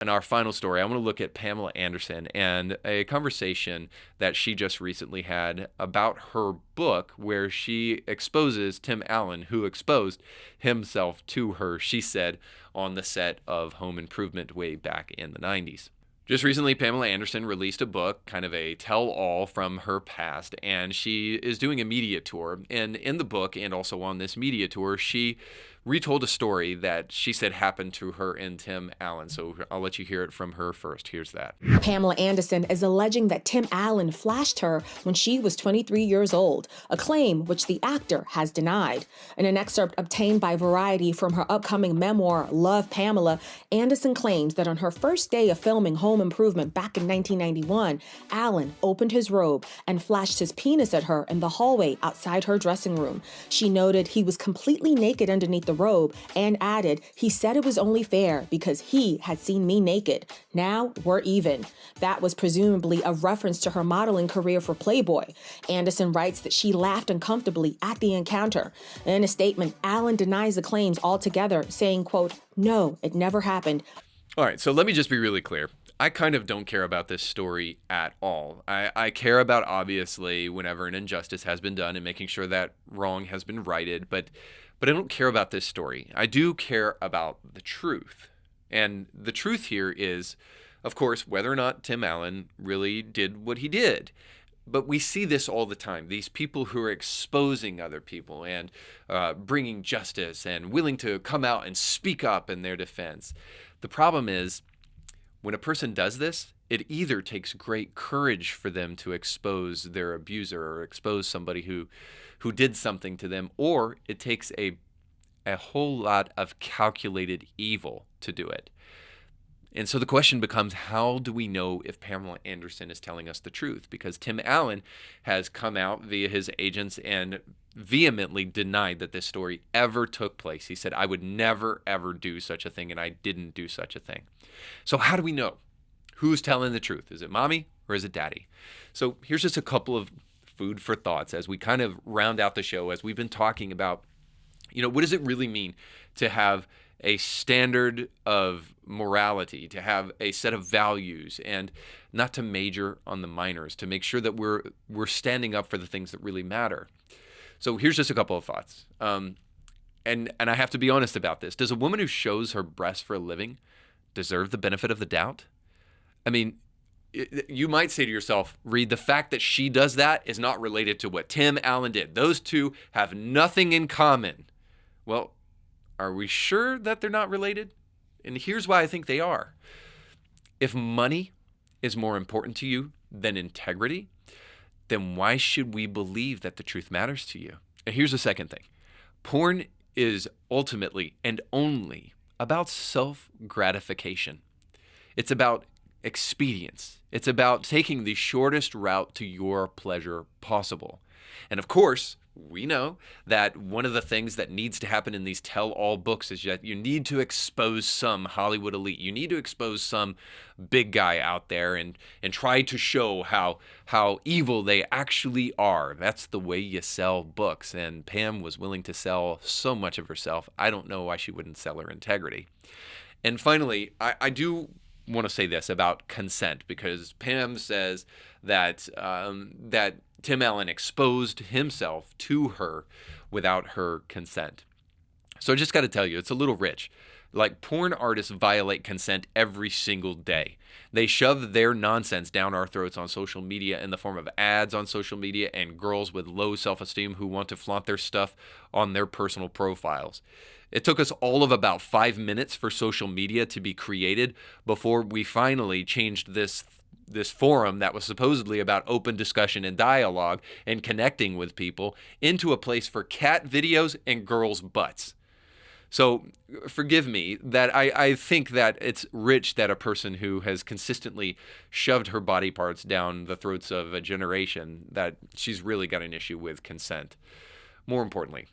In our final story, I want to look at Pamela Anderson and a conversation that she just recently had about her book where she exposes Tim Allen, who exposed himself to her, she said, on the set of Home Improvement way back in the 90s. Just recently, Pamela Anderson released a book, kind of a tell-all from her past, and she is doing a media tour. And in the book, and also on this media tour, she retold a story that she said happened to her and Tim Allen. So I'll let you hear it from her first. Here's that. Pamela Anderson is alleging that Tim Allen flashed her when she was 23 years old, a claim which the actor has denied. In an excerpt obtained by Variety from her upcoming memoir, Love, Pamela, Anderson claims that on her first day of filming Home Improvement back in 1991, Allen opened his robe and flashed his penis at her in the hallway outside her dressing room. She noted he was completely naked underneath the robe and added, "He said it was only fair because he had seen me naked. Now we're even." That was presumably a reference to her modeling career for Playboy. Anderson writes that she laughed uncomfortably at the encounter. In a statement, Allen denies the claims altogether, saying, quote, "No, it never happened." All right, so let me just be really clear. I kind of don't care about this story at all. I care about, obviously, whenever an injustice has been done and making sure that wrong has been righted, but I don't care about this story. I do care about the truth. And the truth here is, of course, whether or not Tim Allen really did what he did. But we see this all the time. These people who are exposing other people and bringing justice and willing to come out and speak up in their defense. The problem is, when a person does this, it either takes great courage for them to expose their abuser or expose somebody who did something to them, or it takes a whole lot of calculated evil to do it. And so the question becomes, how do we know if Pamela Anderson is telling us the truth? Because Tim Allen has come out via his agents and vehemently denied that this story ever took place. He said, "I would never, ever do such a thing, and I didn't do such a thing." So how do we know? Who's telling the truth? Is it mommy or is it daddy? So here's just a couple of food for thoughts as we kind of round out the show, as we've been talking about, what does it really mean to have a standard of morality, to have a set of values, and not to major on the minors, to make sure that we're standing up for the things that really matter. So here's just a couple of thoughts. And I have to be honest about this. Does a woman who shows her breasts for a living deserve the benefit of the doubt? I mean, you might say to yourself, Reed, the fact that she does that is not related to what Tim Allen did. Those two have nothing in common. Well, are we sure that they're not related? And here's why I think they are. If money is more important to you than integrity, then why should we believe that the truth matters to you? And here's the second thing. Porn is ultimately and only about self-gratification. It's about expedience. It's about taking the shortest route to your pleasure possible. And of course, we know that one of the things that needs to happen in these tell-all books is that you need to expose some Hollywood elite. You need to expose some big guy out there and try to show how evil they actually are. That's the way you sell books. And Pam was willing to sell so much of herself. I don't know why she wouldn't sell her integrity. And finally, I do want to say this about consent, because Pam says that that Tim Allen exposed himself to her without her consent. So I just got to tell you, it's a little rich. Like, porn artists violate consent every single day. They shove their nonsense down our throats on social media in the form of ads on social media and girls with low self-esteem who want to flaunt their stuff on their personal profiles. It took us all of about 5 minutes for social media to be created before we finally changed this forum that was supposedly about open discussion and dialogue and connecting with people into a place for cat videos and girls' butts. So forgive me that I think that it's rich that a person who has consistently shoved her body parts down the throats of a generation, that she's really got an issue with consent. More importantly,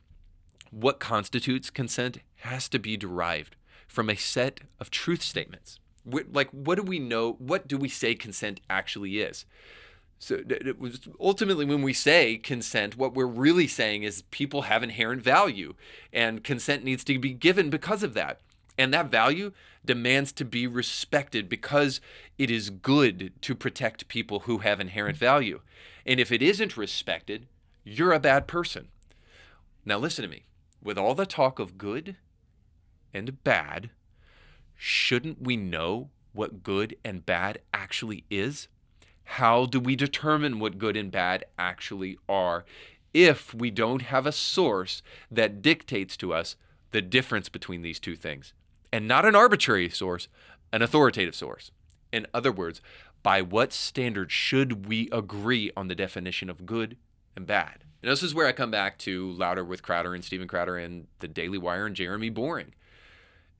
what constitutes consent has to be derived from a set of truth statements. Like, what do we know? What do we say consent actually is? So ultimately, when we say consent, what we're really saying is people have inherent value, and consent needs to be given because of that. And that value demands to be respected because it is good to protect people who have inherent value. And if it isn't respected, you're a bad person. Now listen to me. With all the talk of good and bad, shouldn't we know what good and bad actually is? How do we determine what good and bad actually are if we don't have a source that dictates to us the difference between these two things? And not an arbitrary source, an authoritative source. In other words, by what standard should we agree on the definition of good and bad? And this is where I come back to Louder with Crowder and Steven Crowder and the Daily Wire and Jeremy Boring.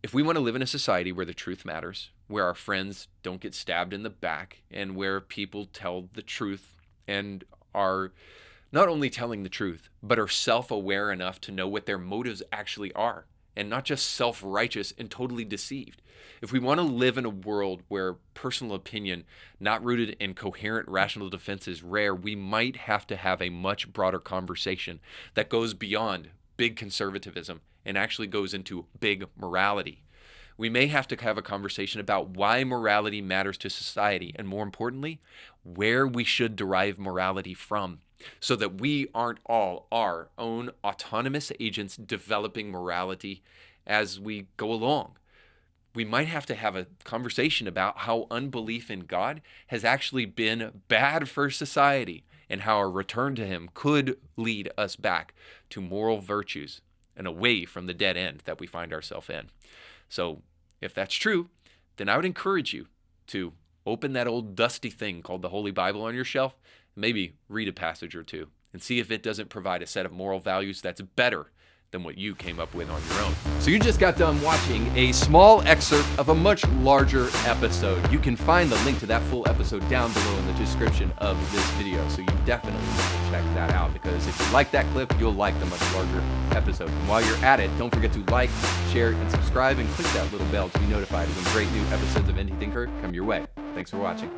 If we want to live in a society where the truth matters, where our friends don't get stabbed in the back, and where people tell the truth and are not only telling the truth, but are self-aware enough to know what their motives actually are, and not just self-righteous and totally deceived. If we want to live in a world where personal opinion, not rooted in coherent rational defense, is rare, we might have to have a much broader conversation that goes beyond big conservatism and actually goes into big morality. We may have to have a conversation about why morality matters to society, and more importantly, where we should derive morality from, so that we aren't all our own autonomous agents developing morality as we go along. We might have to have a conversation about how unbelief in God has actually been bad for society, and how a return to Him could lead us back to moral virtues and away from the dead end that we find ourselves in. So if that's true, then I would encourage you to open that old dusty thing called the Holy Bible on your shelf, maybe read a passage or two, and see if it doesn't provide a set of moral values that's better than what you came up with on your own. So you just got done watching a small excerpt of a much larger episode. You can find the link to that full episode down below in the description of this video. So you definitely need to check that out, because if you like that clip, you'll like the much larger episode. And while you're at it, don't forget to like, share, and subscribe, and click that little bell to be notified when great new episodes of Indie Thinker come your way. Thanks for watching.